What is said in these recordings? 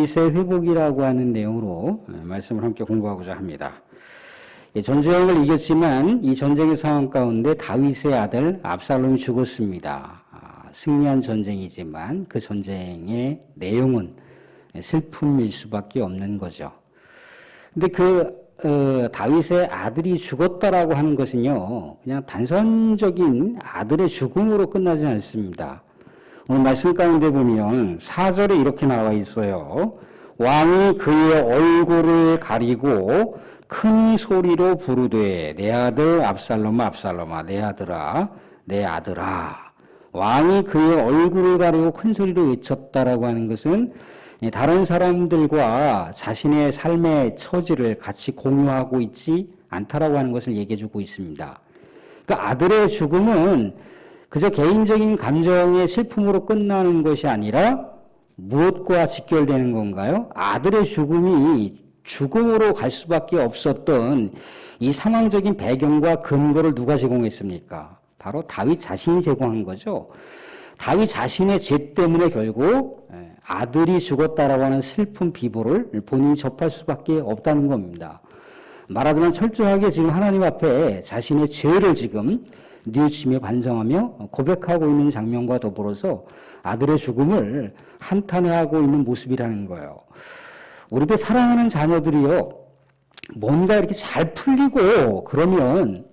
다윗의 회복이라고 하는 내용으로 말씀을 함께 공부하고자 합니다. 전쟁을 이겼지만 이 전쟁의 상황 가운데 다윗의 아들 압살롬이 죽었습니다. 승리한 전쟁이지만 그 전쟁의 내용은 슬픔일 수밖에 없는 거죠. 근데 다윗의 아들이 죽었다라고 하는 것은요, 그냥 단선적인 아들의 죽음으로 끝나지 않습니다. 오늘 말씀 가운데 보면 4절에 이렇게 나와 있어요. 왕이 그의 얼굴을 가리고 큰 소리로 부르되 내 아들 압살롬아 압살롬아 내 아들아 내 아들아. 왕이 그의 얼굴을 가리고 큰 소리로 외쳤다라고 하는 것은 다른 사람들과 자신의 삶의 처지를 같이 공유하고 있지 않다라고 하는 것을 얘기해 주고 있습니다. 그러니까 아들의 죽음은 그저 개인적인 감정의 슬픔으로 끝나는 것이 아니라 무엇과 직결되는 건가요? 아들의 죽음이 죽음으로 갈 수밖에 없었던 이 상황적인 배경과 근거를 누가 제공했습니까? 바로 다윗 자신이 제공한 거죠. 다윗 자신의 죄 때문에 결국 아들이 죽었다라고 하는 슬픈 비보를 본인이 접할 수밖에 없다는 겁니다. 말하자면 철저하게 지금 하나님 앞에 자신의 죄를 지금 뉘우치며 반성하며 고백하고 있는 장면과 더불어서 아들의 죽음을 한탄하고 있는 모습이라는 거예요. 우리도 사랑하는 자녀들이요, 뭔가 이렇게 잘 풀리고 그러면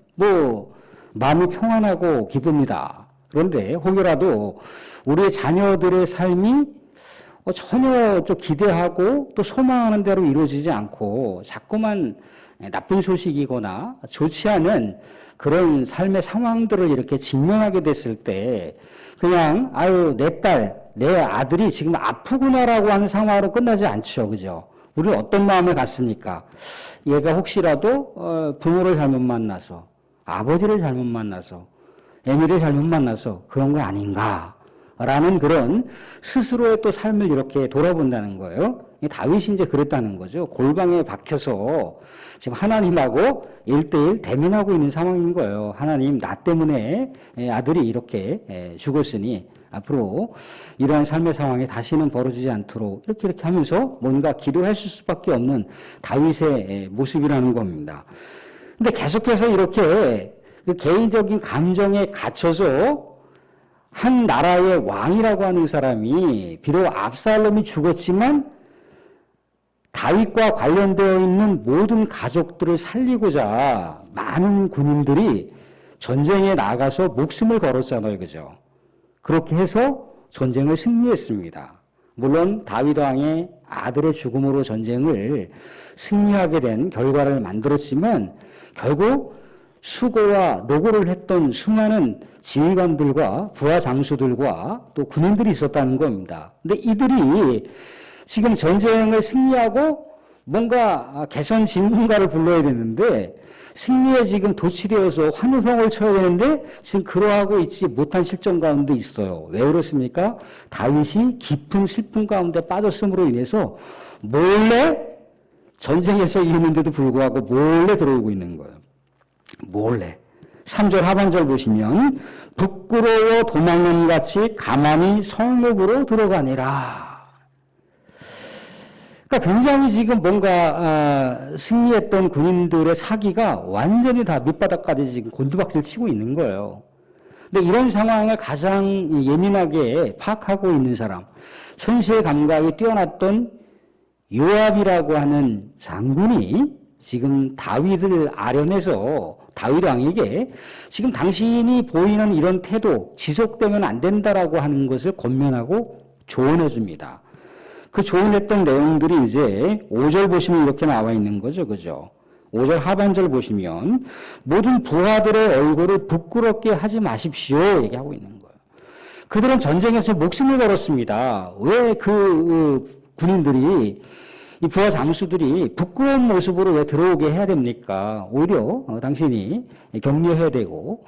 마음이 평안하고 기쁩니다. 그런데 혹여라도 우리의 자녀들의 삶이 전혀 좀 기대하고 또 소망하는 대로 이루어지지 않고 자꾸만 나쁜 소식이거나 좋지 않은 그런 삶의 상황들을 이렇게 직면하게 됐을 때 그냥 내 딸, 내 아들이 지금 아프구나라고 하는 상황으로 끝나지 않죠. 그죠? 우리는 어떤 마음을 갖습니까? 얘가 혹시라도 부모를 잘못 만나서 아버지를 잘못 만나서 애미를 잘못 만나서 그런 거 아닌가 라는 그런 스스로의 또 삶을 이렇게 돌아본다는 거예요. 다윗이 이제 그랬다는 거죠. 골방에 박혀서 지금 하나님하고 1대1 대면하고 있는 상황인 거예요. 하나님, 나 때문에 아들이 이렇게 죽었으니 앞으로 이러한 삶의 상황이 다시는 벌어지지 않도록 이렇게 하면서 뭔가 기도하실 수밖에 없는 다윗의 모습이라는 겁니다. 근데 계속해서 이렇게 개인적인 감정에 갇혀서 한 나라의 왕이라고 하는 사람이 비록 압살롬이 죽었지만 다윗과 관련되어 있는 모든 가족들을 살리고자 많은 군인들이 전쟁에 나가서 목숨을 걸었잖아요. 그죠? 그렇게 해서 전쟁을 승리했습니다. 물론 다윗 왕의 아들의 죽음으로 전쟁을 승리하게 된 결과를 만들었지만 결국 수고와 노고를 했던 수많은 지휘관들과 부하 장수들과 또 군인들이 있었다는 겁니다. 근데 이들이 지금 전쟁을 승리하고 뭔가 개선 진군가를 불러야 되는데 승리에 지금 도취되어서 환호성을 쳐야 되는데 지금 그러하고 있지 못한 실정 가운데 있어요. 왜 그렇습니까? 다윗이 깊은 슬픔 가운데 빠졌음으로 인해서 몰래 전쟁에서 이기는데도 불구하고 몰래 들어오고 있는 거예요. 몰래. 3절 하반절 보시면 부끄러워 도망은 같이 가만히 성읍으로 들어가니라. 그러니까 굉장히 지금 뭔가 승리했던 군인들의 사기가 완전히 다 밑바닥까지 지금 곤두박질 치고 있는 거예요. 근데 이런 상황을 가장 예민하게 파악하고 있는 사람, 현실 감각이 뛰어났던 요압이라고 하는 장군이 지금 다윗을 아련해서 다윗 왕에게 지금 당신이 보이는 이런 태도 지속되면 안 된다라고 하는 것을 권면하고 조언해 줍니다. 그 조언했던 내용들이 이제 5절 보시면 이렇게 나와 있는 거죠. 그죠? 5절 하반절 보시면 모든 부하들의 얼굴을 부끄럽게 하지 마십시오 얘기하고 있는 거예요. 그들은 전쟁에서 목숨을 걸었습니다. 왜 군인들이 이 부하 장수들이 부끄러운 모습으로 왜 들어오게 해야 됩니까? 오히려 당신이 격려해야 되고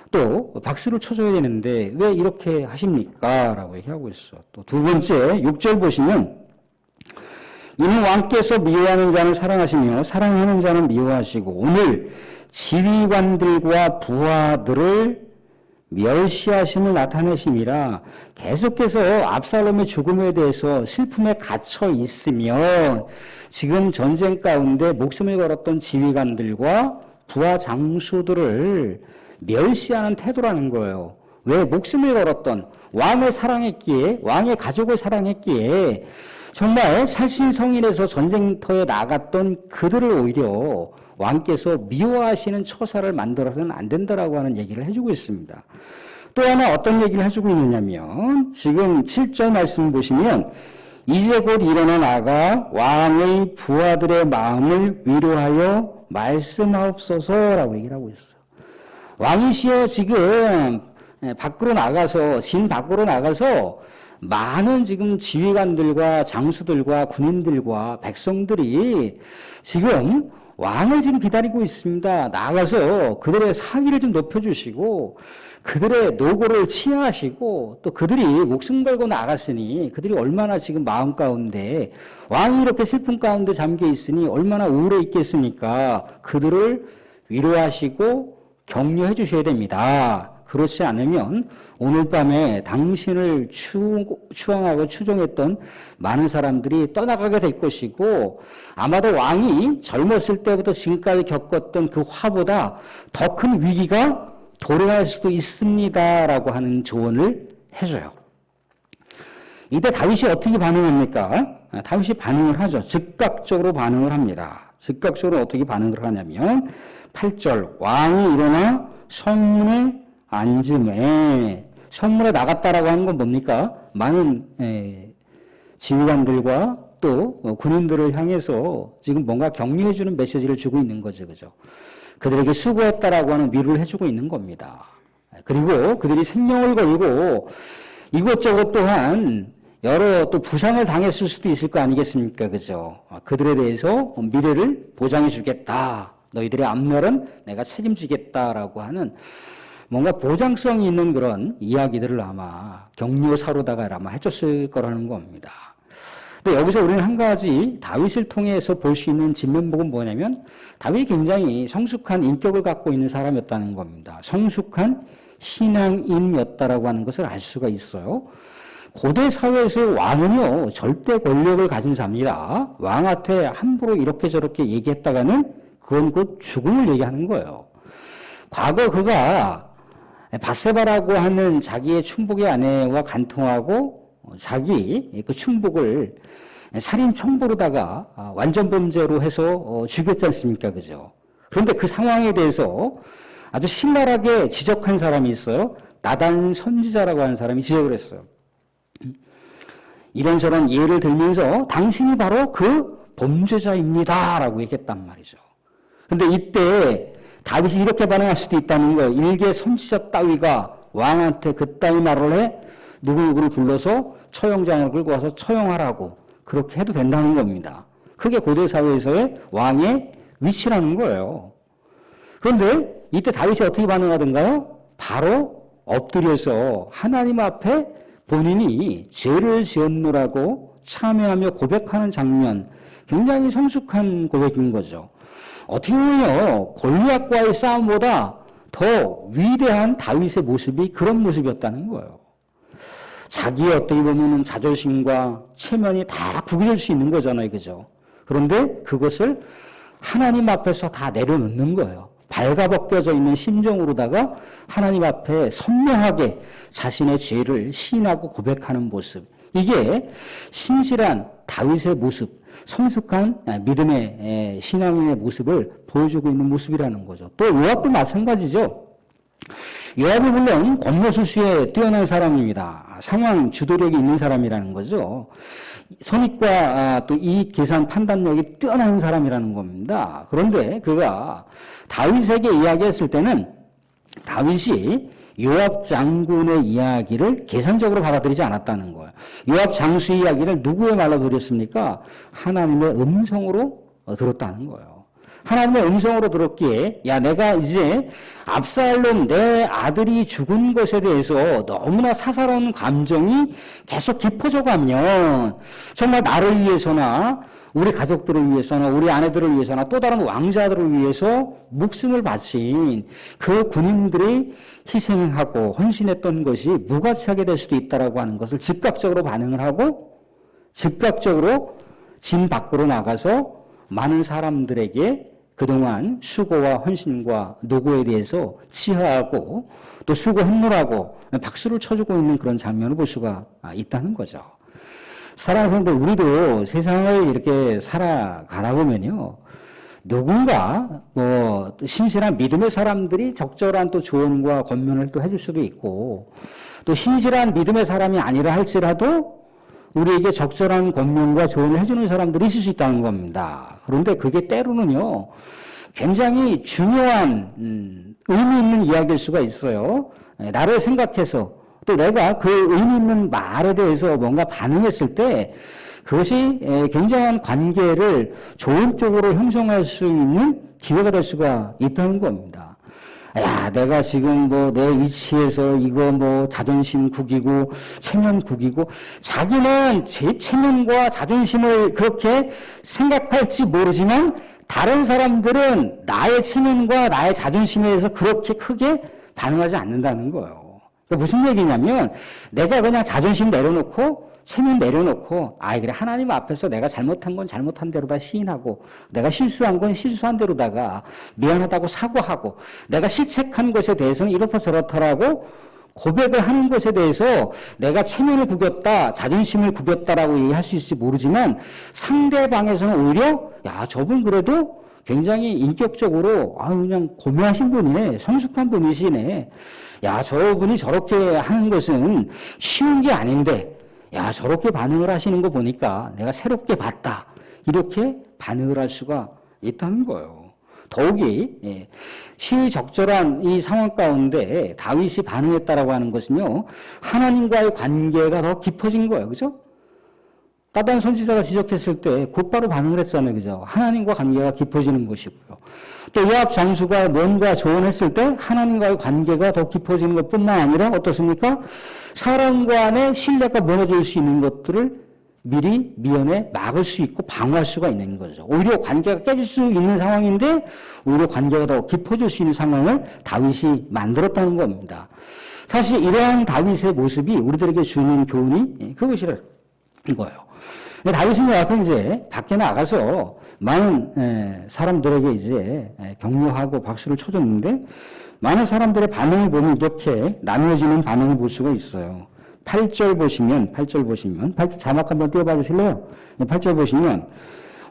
또 박수를 쳐줘야 되는데 왜 이렇게 하십니까? 라고 얘기하고 있어. 또 두 번째 6절 보시면 이는 왕께서 미워하는 자는 사랑하시며 사랑하는 자는 미워하시고 오늘 지휘관들과 부하들을 멸시하심을 나타내심이라 계속해서 압살롬의 죽음에 대해서 슬픔에 갇혀 있으면 지금 전쟁 가운데 목숨을 걸었던 지휘관들과 부하 장수들을 멸시하는 태도라는 거예요. 왜 목숨을 걸었던 왕을 사랑했기에, 왕의 가족을 사랑했기에 정말 살신성인에서 전쟁터에 나갔던 그들을 오히려 왕께서 미워하시는 처사를 만들어서는 안 된다라고 하는 얘기를 해주고 있습니다. 또 하나 어떤 얘기를 해주고 있느냐면 지금 7절 말씀 보시면 이제 곧 일어나 나가 왕의 부하들의 마음을 위로하여 말씀하옵소서라고 얘기를 하고 있어요. 왕이시여 지금 밖으로 나가서 진 밖으로 나가서 많은 지금 지휘관들과 장수들과 군인들과 백성들이 지금 왕을 지금 기다리고 있습니다. 나가서 그들의 사기를 좀 높여주시고 그들의 노고를 치하하시고 또 그들이 목숨 걸고 나갔으니 그들이 얼마나 지금 마음 가운데 왕이 이렇게 슬픔 가운데 잠겨 있으니 얼마나 우울해 있겠습니까? 그들을 위로하시고 격려해 주셔야 됩니다. 그렇지 않으면 오늘 밤에 당신을 추앙하고 추종했던 많은 사람들이 떠나가게 될 것이고 아마도 왕이 젊었을 때부터 지금까지 겪었던 그 화보다 더 큰 위기가 도래할 수도 있습니다라고 하는 조언을 해줘요. 이때 다윗이 어떻게 반응합니까? 다윗이 반응을 하죠. 즉각적으로 반응을 합니다. 즉각적으로 어떻게 반응을 하냐면 8절 왕이 일어나 성문에 앉음에 성문에 나갔다라고 하는 건 뭡니까? 많은 지휘관들과 또 군인들을 향해서 지금 뭔가 격려해주는 메시지를 주고 있는 거죠. 그죠? 그들에게 수고했다라고 하는 위로를 해주고 있는 겁니다. 그리고 그들이 생명을 걸고 이것저것 또한 여러 또 부상을 당했을 수도 있을 거 아니겠습니까? 그죠? 그들에 대해서 미래를 보장해 주겠다. 너희들의 앞날은 내가 책임지겠다라고 하는 뭔가 보장성이 있는 그런 이야기들을 아마 격려사로다가 아마 해줬을 거라는 겁니다. 근데 여기서 우리는 한 가지 다윗을 통해서 볼 수 있는 진면목은 뭐냐면 다윗이 굉장히 성숙한 인격을 갖고 있는 사람이었다는 겁니다. 성숙한 신앙인이었다라고 하는 것을 알 수가 있어요. 고대 사회에서 왕은요 절대 권력을 가진 자입니다. 왕한테 함부로 이렇게 저렇게 얘기했다가는 그건 곧 죽음을 얘기하는 거예요. 과거 그가 바세바라고 하는 자기의 충복의 아내와 간통하고 자기 그 충복을 살인 청부로다가 완전 범죄로 해서 죽였지 않습니까? 그죠? 그런데 그 상황에 대해서 아주 신랄하게 지적한 사람이 있어요. 나단 선지자라고 하는 사람이 지적을 했어요. 이런저런 예를 들면서 당신이 바로 그 범죄자입니다. 라고 얘기했단 말이죠. 근데 이때 다윗이 이렇게 반응할 수도 있다는 거예요. 일개 선지자 따위가 왕한테 그따위 말을 해 누구누구를 불러서 처형장을 끌고 와서 처형하라고 그렇게 해도 된다는 겁니다. 그게 고대 사회에서의 왕의 위치라는 거예요. 그런데 이때 다윗이 어떻게 반응하던가요? 바로 엎드려서 하나님 앞에 본인이 죄를 지었노라고 참회하며 고백하는 장면, 굉장히 성숙한 고백인 거죠. 어떻게 보면요, 골리앗과의 싸움보다 더 위대한 다윗의 모습이 그런 모습이었다는 거예요. 자기의 어떻게 보면 자존심과 체면이 다 구겨질 수 있는 거잖아요. 그죠? 그런데 그것을 하나님 앞에서 다 내려놓는 거예요. 발가벗겨져 있는 심정으로다가 하나님 앞에 선명하게 자신의 죄를 시인하고 고백하는 모습. 이게 신실한 다윗의 모습, 성숙한 믿음의 신앙인의 모습을 보여주고 있는 모습이라는 거죠. 또 요압도 마찬가지죠. 요압이 물론 권모술수에 뛰어난 사람입니다. 상황 주도력이 있는 사람이라는 거죠. 손익과 또 이익 계산 판단력이 뛰어난 사람이라는 겁니다. 그런데 그가 다윗에게 이야기했을 때는 다윗이 요압 장군의 이야기를 계산적으로 받아들이지 않았다는 거예요. 요압 장수의 이야기를 누구의 말로 들었습니까? 하나님의 음성으로 들었다는 거예요. 하나님의 음성으로 들었기에 야 내가 이제 압살롬 내 아들이 죽은 것에 대해서 너무나 사사로운 감정이 계속 깊어져 가면 정말 나를 위해서나 우리 가족들을 위해서나 우리 아내들을 위해서나 또 다른 왕자들을 위해서 목숨을 바친 그 군인들이 희생하고 헌신했던 것이 무가치하게 될 수도 있다라고 하는 것을 즉각적으로 반응을 하고 즉각적으로 진 밖으로 나가서 많은 사람들에게 그동안 수고와 헌신과 노고에 대해서 치하하고 또 수고했노라고 박수를 쳐주고 있는 그런 장면을 볼 수가 있다는 거죠. 사랑하는 성도, 우리도 세상을 이렇게 살아가다 보면요, 누군가 신실한 믿음의 사람들이 적절한 또 조언과 권면을 또 해줄 수도 있고, 또 신실한 믿음의 사람이 아니라 할지라도 우리에게 적절한 권면과 조언을 해주는 사람들이 있을 수 있다는 겁니다. 그런데 그게 때로는요, 굉장히 중요한 의미 있는 이야기일 수가 있어요. 나를 생각해서 또 내가 그 의미 있는 말에 대해서 뭔가 반응했을 때 그것이 굉장한 관계를 좋은 쪽으로 형성할 수 있는 기회가 될 수가 있다는 겁니다. 야, 내가 지금 내 위치에서 이거 자존심 구기고 체면 구기고, 자기는 제 체면과 자존심을 그렇게 생각할지 모르지만 다른 사람들은 나의 체면과 나의 자존심에 대해서 그렇게 크게 반응하지 않는다는 거예요. 무슨 얘기냐면, 내가 그냥 자존심 내려놓고 체면 내려놓고 그래, 하나님 앞에서 내가 잘못한 건 잘못한 대로다 시인하고, 내가 실수한 건 실수한 대로다가 미안하다고 사과하고, 내가 실책한 것에 대해서는 이렇다 저렇다라고 고백을 하는 것에 대해서 내가 체면을 구겼다, 자존심을 구겼다라고 얘기할 수 있을지 모르지만, 상대방에서는 오히려 저분 그래도 굉장히 인격적으로 그냥 고매하신 분이네, 성숙한 분이시네, 저분이 저렇게 하는 것은 쉬운 게 아닌데 저렇게 반응을 하시는 거 보니까 내가 새롭게 봤다, 이렇게 반응을 할 수가 있다는 거예요. 더욱이 시의적절한 이 상황 가운데 다윗이 반응했다라고 하는 것은요, 하나님과의 관계가 더 깊어진 거예요. 그죠? 나단 선지자가 지적했을 때 곧바로 반응을 했잖아요. 그죠? 하나님과 관계가 깊어지는 것이고요. 또 요압 장수가 뭔가 조언했을 때 하나님과의 관계가 더 깊어지는 것뿐만 아니라 어떻습니까? 사람과의 신뢰가 무너질 수 있는 것들을 미리 미연에 막을 수 있고 방어할 수가 있는 거죠. 오히려 관계가 깨질 수 있는 상황인데 오히려 관계가 더 깊어질 수 있는 상황을 다윗이 만들었다는 겁니다. 사실 이러한 다윗의 모습이 우리들에게 주는 교훈이 그것이라는 거예요. 다윗은 여하튼 이제 밖에 나가서 많은 사람들에게 이제 격려하고 박수를 쳐줬는데, 많은 사람들의 반응을 보면 이렇게 나누어지는 반응을 볼 수가 있어요. 8절 보시면 자막 한번 띄워봐 주실래요? 8절 보시면,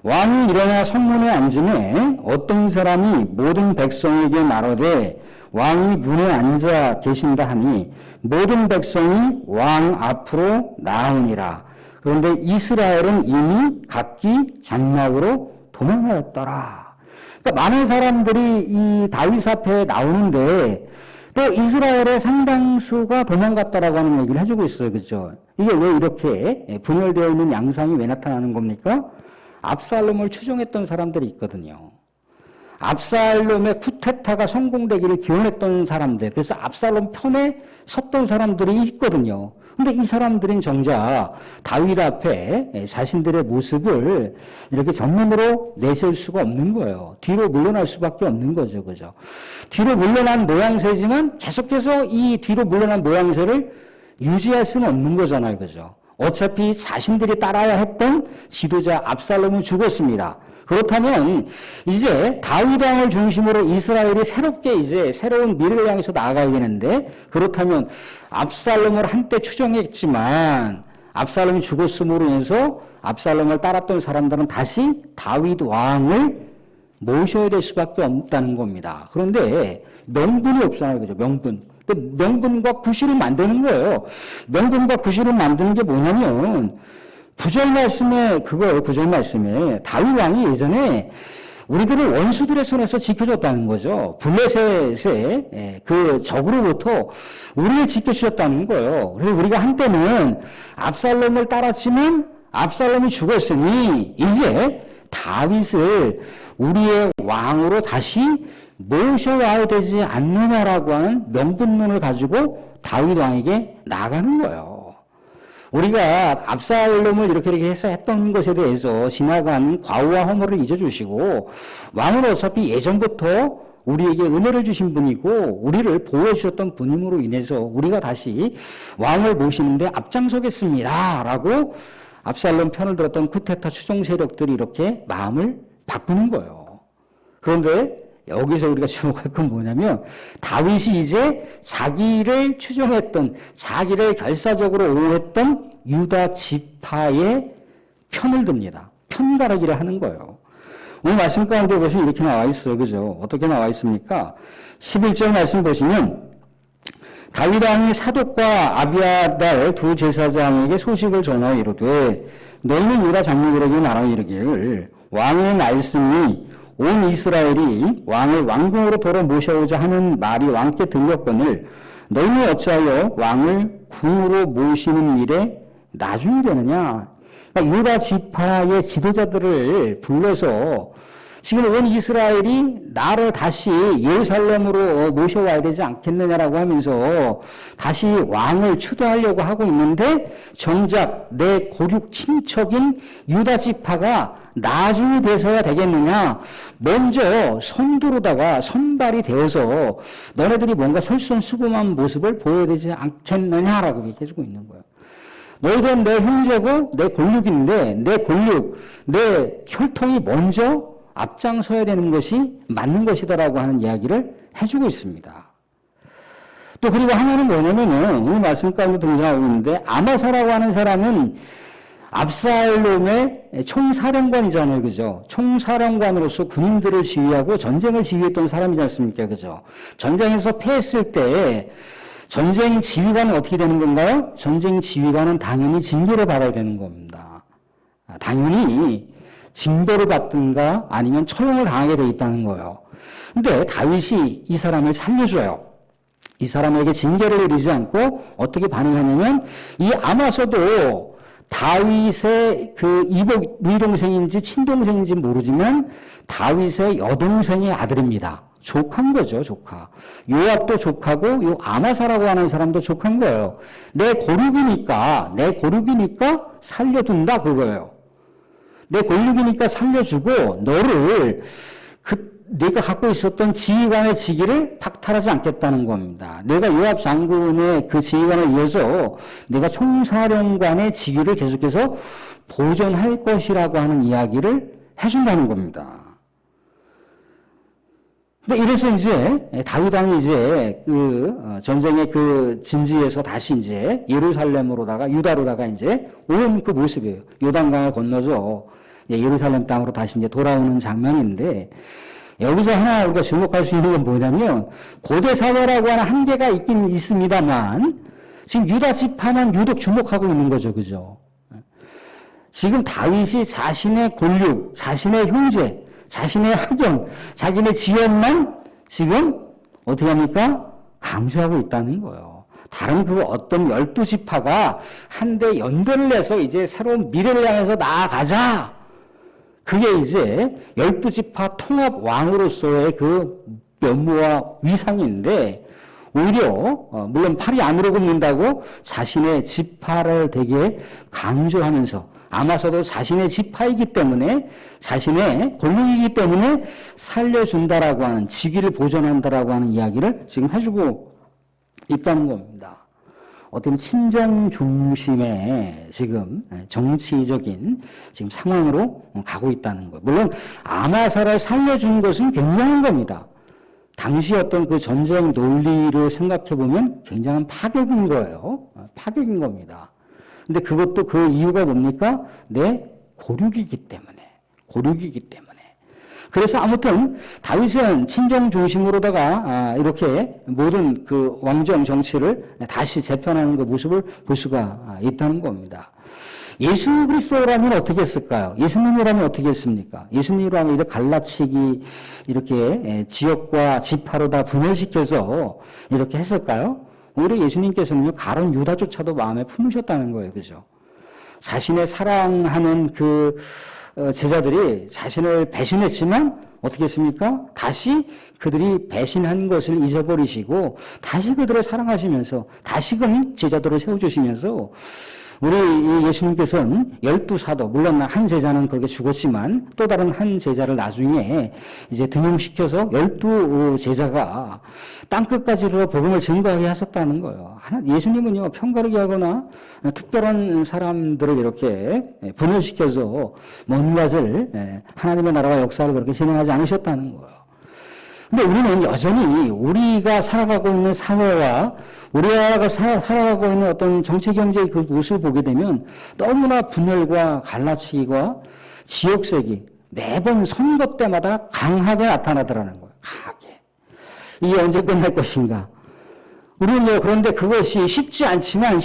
왕이 일어나 성문에 앉음에 어떤 사람이 모든 백성에게 말하되 왕이 문에 앉아 계신다 하니 모든 백성이 왕 앞으로 나오니라. 그런데 이스라엘은 이미 각기 장막으로 도망하였더라. 그러니까 많은 사람들이 이 다윗 앞에 나오는데 또 이스라엘의 상당수가 도망갔다라고 하는 얘기를 해주고 있어요. 그죠? 이게 왜 이렇게 분열되어 있는 양상이 왜 나타나는 겁니까? 압살롬을 추종했던 사람들이 있거든요. 압살롬의 쿠데타가 성공되기를 기원했던 사람들, 그래서 압살롬 편에 섰던 사람들이 있거든요. 근데 이 사람들은 정작 다윗 앞에 자신들의 모습을 이렇게 정면으로 내세울 수가 없는 거예요. 뒤로 물러날 수밖에 없는 거죠. 그죠? 뒤로 물러난 모양새지만 계속해서 이 뒤로 물러난 모양새를 유지할 수는 없는 거잖아요. 그죠? 어차피 자신들이 따라야 했던 지도자 압살롬은 죽었습니다. 그렇다면 이제 다윗 왕을 중심으로 이스라엘이 새롭게 이제 새로운 미래를 향해서 나아가야 되는데, 그렇다면 압살롬을 한때 추종했지만 압살롬이 죽었음으로 인해서 압살롬을 따랐던 사람들은 다시 다윗 왕을 모셔야 될 수밖에 없다는 겁니다. 그런데 명분이 없잖아요. 그죠? 명분과 구실을 만드는 거예요. 명분과 구실을 만드는 게 뭐냐면, 구절 말씀에 다윗 왕이 예전에 우리들을 원수들의 손에서 지켜줬다는 거죠. 블레셋의 그 적으로부터 우리를 지켜주셨다는 거예요. 그래서 우리가 한때는 압살롬을 따랐지만 압살롬이 죽었으니 이제 다윗을 우리의 왕으로 다시 모셔와야 되지 않느냐라고 하는 명분론을 가지고 다윗 왕에게 나가는 거예요. 우리가 압살롬을 이렇게 해서 했던 것에 대해서 지나간 과오와 허물을 잊어주시고 왕은 어차피 예전부터 우리에게 은혜를 주신 분이고 우리를 보호해 주셨던 분임으로 인해서 우리가 다시 왕을 모시는데 앞장서겠습니다 라고 압살롬 편을 들었던 쿠데타 추종 세력들이 이렇게 마음을 바꾸는 거예요. 그런데 여기서 우리가 주목할 건 뭐냐면 다윗이 이제 자기를 추종했던 자기를 결사적으로 옹호했던 유다 지파의 편을 듭니다. 편가르기를 하는 거예요. 오늘 말씀 가운데 보시면 이렇게 나와 있어요. 그죠? 어떻게 나와 있습니까? 11절 말씀 보시면 다윗 왕이 사독과 아비아달 두 제사장에게 소식을 전하여 이르되 너희는 유다 장로들에게 말하여 이르기를 왕의 말씀이 온 이스라엘이 왕을 왕궁으로 돌아 모셔오자 하는 말이 왕께 들렸거늘 너희는 어찌하여 왕을 궁으로 모시는 일에 나중이 되느냐. 그러니까 유다 지파의 지도자들을 불러서 지금 온 이스라엘이 나를 다시 예루살렘으로 모셔와야 되지 않겠느냐라고 하면서 다시 왕을 추도하려고 하고 있는데 정작 내 고륙 친척인 유다 지파가 나중에 돼서야 되겠느냐. 먼저 선두로다가 선발이 되어서 너네들이 뭔가 솔선수범한 모습을 보여야 되지 않겠느냐라고 얘기해주고 있는 거예요. 너희들은 내 형제고 내 골육인데 내 골육, 내 혈통이 먼저 앞장서야 되는 것이 맞는 것이다라고 하는 이야기를 해주고 있습니다. 또 그리고 하나는 뭐냐면은 오늘 말씀 가운데 등장하고 있는데 아마사라고 하는 사람은 압살롬의 총사령관이잖아요. 그죠? 총사령관으로서 군인들을 지휘하고 전쟁을 지휘했던 사람이지 않습니까? 그죠? 전쟁에서 패했을 때 전쟁 지휘관은 어떻게 되는 건가요? 전쟁 지휘관은 당연히 징계를 받아야 되는 겁니다. 당연히 징벌을 받든가 아니면 처형을 당하게 돼 있다는 거예요. 근데 다윗이 이 사람을 살려줘요. 이 사람에게 징계를 내리지 않고 어떻게 반응하냐면 이 아마서도 다윗의 그 이복 위동생인지 친동생인지 모르지만 다윗의 여동생의 아들입니다. 조카인 거죠, 조카. 요압도 조카고 요 아마사라고 하는 사람도 조카인 거예요. 내 고륙이니까 살려둔다 그거예요. 내 권력이니까 살려주고 너를 내가 갖고 있었던 지휘관의 직위를 박탈하지 않겠다는 겁니다. 내가 요압 장군의 그 지휘관을 이어서 내가 총사령관의 직위를 계속해서 보존할 것이라고 하는 이야기를 해준다는 겁니다. 근데 이래서 이제 다윗 왕이 이제 그 전쟁의 그 진지에서 다시 이제 예루살렘으로다가 유다로다가 이제 온 그 모습이에요. 요단강을 건너서 예루살렘 땅으로 다시 이제 돌아오는 장면인데 여기서 하나 우리가 주목할 수 있는 건 뭐냐면 고대 사회라고 하는 한계가 있긴 있습니다만 지금 유다 지파만 유독 주목하고 있는 거죠, 그죠? 지금 다윗이 자신의 권력, 자신의 형제, 자신의 학연, 자기네 지연만 지금 어떻게 합니까? 강조하고 있다는 거예요. 다른 그 어떤 12지파가 한데 연대를 해서 이제 새로운 미래를 향해서 나아가자. 그게 이제 12지파 통합 왕으로서의 그 면모와 위상인데 오히려 물론 팔이 안으로 굽는다고 자신의 지파를 되게 강조하면서 아마서도 자신의 지파이기 때문에 자신의 권력이기 때문에 살려준다라고 하는 직위를 보존한다라고 하는 이야기를 지금 해주고 있다는 겁니다. 어떤 친정 중심의 지금 정치적인 지금 상황으로 가고 있다는 거예요. 물론 아마사를 살려준 것은 굉장한 겁니다. 당시 어떤 그 전쟁 논리를 생각해 보면 굉장한 파격인 거예요. 파격인 겁니다. 근데 그것도 그 이유가 뭡니까? 내 고륙이기 때문에. 그래서 아무튼 다윗은 친정 중심으로다가 이렇게 모든 그 왕정 정치를 다시 재편하는 그 모습을 볼 수가 있다는 겁니다. 예수 그리스도라면 어떻게 했을까요? 예수님이라면 어떻게 했습니까? 예수님이라면 이렇게 갈라치기 이렇게 지역과 지파로 다 분열시켜서 이렇게 했을까요? 오히려 예수님께서는 가론 유다조차도 마음에 품으셨다는 거예요. 그죠? 자신의 사랑하는 그 제자들이 자신을 배신했지만 어떻게 했습니까? 다시 그들이 배신한 것을 잊어버리시고 다시 그들을 사랑하시면서 다시금 제자들을 세워주시면서 우리 예수님께서는 12사도, 물론 한 제자는 그렇게 죽었지만 또 다른 한 제자를 나중에 이제 등용시켜서 12제자가 땅끝까지 이르러 복음을 증거하게 하셨다는 거예요. 예수님은요, 편가르기 하거나 특별한 사람들을 이렇게 분열시켜서 먼 것을 하나님의 나라와 역사를 그렇게 진행하지 않으셨다는 거예요. 근데 우리는 여전히 우리가 살아가고 있는 사회와 우리가 살아가고 있는 어떤 정치 경제의 그 모습을 보게 되면 너무나 분열과 갈라치기와 지역색이 매번 선거 때마다 강하게 나타나더라는 거예요. 강하게. 이게 언제 끝날 것인가? 우리는 그런데 그것이 쉽지 않지만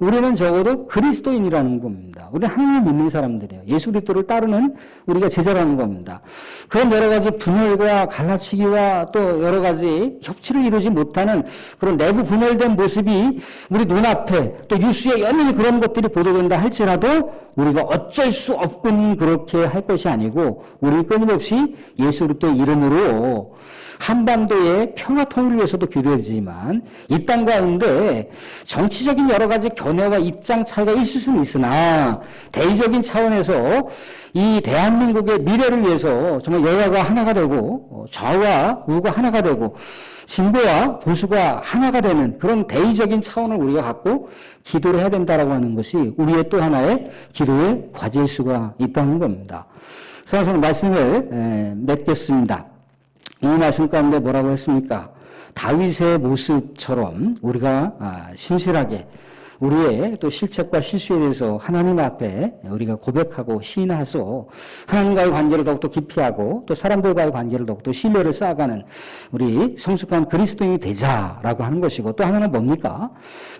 우리는 적어도 그리스도인이라는 겁니다. 우리는 하나님을 믿는 사람들이에요. 예수 그리스도를 따르는 우리가 제자라는 겁니다. 그런 여러 가지 분열과 갈라치기와 또 여러 가지 협치를 이루지 못하는 그런 내부 분열된 모습이 우리 눈앞에 또 뉴스에 연일 그런 것들이 보도된다 할지라도 우리가 어쩔 수 없군 그렇게 할 것이 아니고 우리는 끊임없이 예수 그리스도의 이름으로 한반도의 평화 통일을 위해서도 기도해지만 이 땅 가운데 정치적인 여러 가지 견해와 입장 차이가 있을 수는 있으나 대의적인 차원에서 이 대한민국의 미래를 위해서 정말 여야가 하나가 되고 좌와 우가 하나가 되고 진보와 보수가 하나가 되는 그런 대의적인 차원을 우리가 갖고 기도를 해야 된다라고 하는 것이 우리의 또 하나의 기도의 과제일 수가 있다는 겁니다. 그래서 저는 말씀을 맺겠습니다. 이 말씀 가운데 뭐라고 했습니까? 다윗의 모습처럼 우리가 신실하게 우리의 또 실책과 실수에 대해서 하나님 앞에 우리가 고백하고 시인해서 하나님과의 관계를 더욱더 깊이 하고 또 사람들과의 관계를 더욱더 신뢰를 쌓아가는 우리 성숙한 그리스도인이 되자라고 하는 것이고 또 하나는 뭡니까?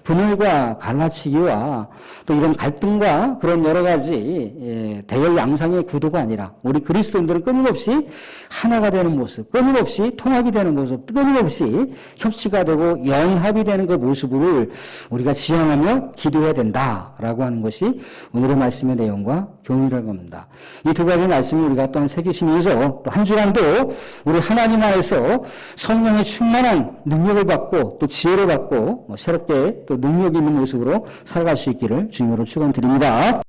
분열과 갈라치기와 또 이런 갈등과 그런 여러 가지 대열 양상의 구도가 아니라 우리 그리스도인들은 끊임없이 하나가 되는 모습, 끊임없이 통합이 되는 모습, 끊임없이 협치가 되고 연합이 되는 그 모습을 우리가 지향하며 기도해야 된다라고 하는 것이 오늘의 말씀의 내용과 교훈이라고 합니다. 이 두 가지 말씀을 우리가 또한 새기시면서 또 한 주간도 우리 하나님 안에서 성령의 충만한 능력을 받고 또 지혜를 받고 새롭게 또 능력 있는 모습으로 살아갈 수 있기를 주님으로 축원드립니다.